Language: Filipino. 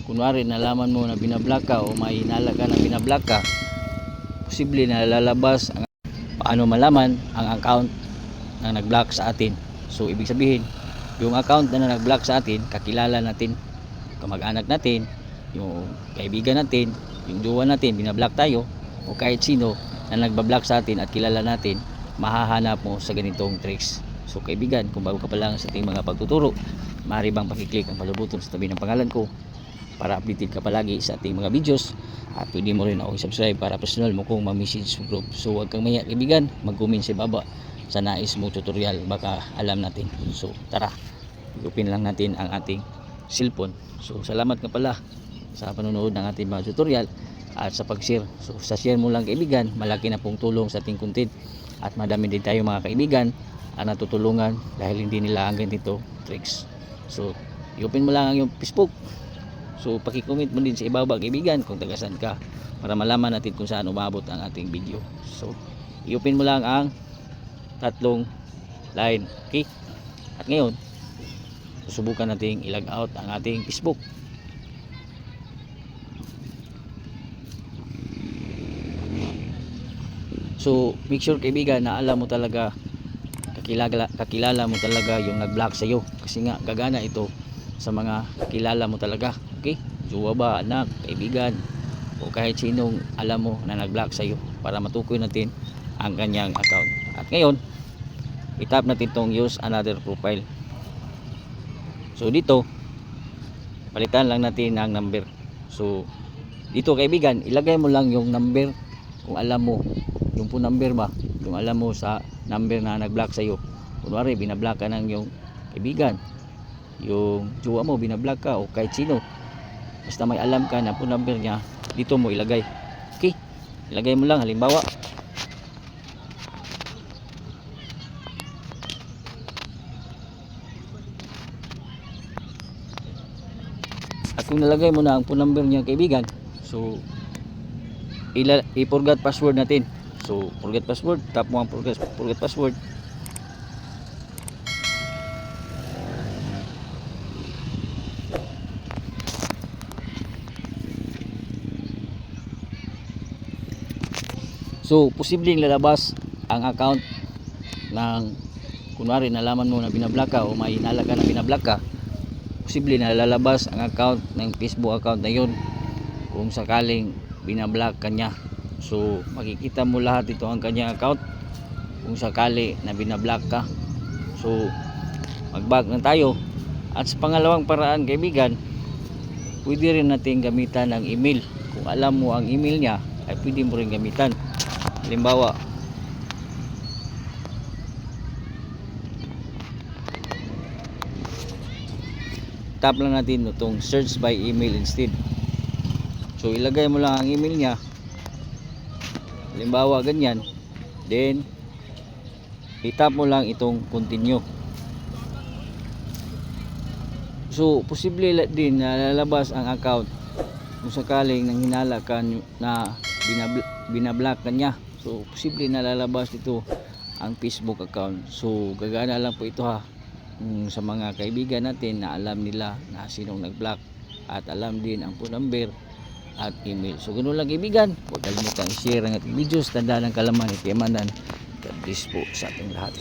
kunwari nalaman mo na binablock ka o may hinala ka na binablock ka, posible na lalabas ang paano malaman ang account na nag-block sa atin. So ibig sabihin, yung account na nag-block sa atin, kakilala natin, kamag-anak natin, yung kaibigan natin, yung jowa natin, binablock tayo, o kahit sino na nagbablock sa atin at kilala natin, mahahanap mo sa ganitong tricks. So kaibigan, kung bago ka pa lang sa ating mga pagtuturo, maaari bang pakiclick ang palubuton sa tabi ng pangalan ko para updated ka palagi sa ating mga videos, at pwede mo rin ako i-subscribe para personal mo kung mag-message sa group. So huwag kang maya kaibigan, mag-comment sa baba sa nais mo tutorial, baka alam natin. So tara, i-open lang natin ang ating cellphone. So salamat ka pala sa panonood ng ating mga tutorial at sa pag-share. So sa share mo lang kaibigan, malaki na pong tulong sa ating content, at madami din tayo mga kaibigan ang natutulungan dahil hindi nila ang ganito tricks. So i-open mo lang ang iyong Facebook. So paki-comment mo din sa ibaba kaibigan kung tagasan ka, para malaman natin kung saan umabot ang ating video. So i-open mo lang ang tatlong line, okay? At ngayon susubukan nating i-log out ang ating Facebook. So make sure kaibigan na alam mo talaga, kakilala mo talaga yung nag-block sa iyo, kasi nga gagana ito sa mga kakilala mo talaga, okay? Jowa ba, anak, kaibigan, o kahit sinong alam mo na nag-block sa iyo, para matukoy natin ang kanyang account. At ngayon i-tap natin tong use another profile. So dito palitan lang natin ang number. So dito kaibigan, ilagay mo lang yung number kung alam mo, yung phone number ba, yung alam mo sa number na nag-block sa iyo. Kunwari binablock ka ng yung kaibigan, yung jowa mo binablock ka, o kahit sino, basta may alam ka na phone number niya, dito mo ilagay, okay? Ilagay mo lang, halimbawa at kung nalagay mo na ang phone number niya kaibigan, so i-forgot password natin. So forget password, tap mo ang forget password. So posibleng lalabas ang account ng, kunwari nalaman mo na binablock ka o may hinala ka na binablock ka, posible na lalabas ang account ng Facebook account na yun kung sakaling binablock ka niya. So makikita mo lahat ito ang kanyang account kung sakali na binablock ka. So mag-back na tayo. At sa pangalawang paraan kaibigan, pwede rin natin gamitan ng email. Kung alam mo ang email niya, ay pwede mo rin gamitan. Halimbawa, tap lang natin itong search by email instead. So ilagay mo lang ang email niya, halimbawa ganyan, then itap mo lang itong continue. So posible din na lalabas ang account kung sakaling nang hinala ka na binablock ka niya. So posible na lalabas dito ang Facebook account. So gagana lang po ito sa mga kaibigan natin na alam nila na sinong nag-block, at alam din ang phone number at email. So ganoon lang kaibigan, huwag kalimutan i-share ang ating videos. Tandaan ang kalaman, itiamanan. God bless po sa ating lahat.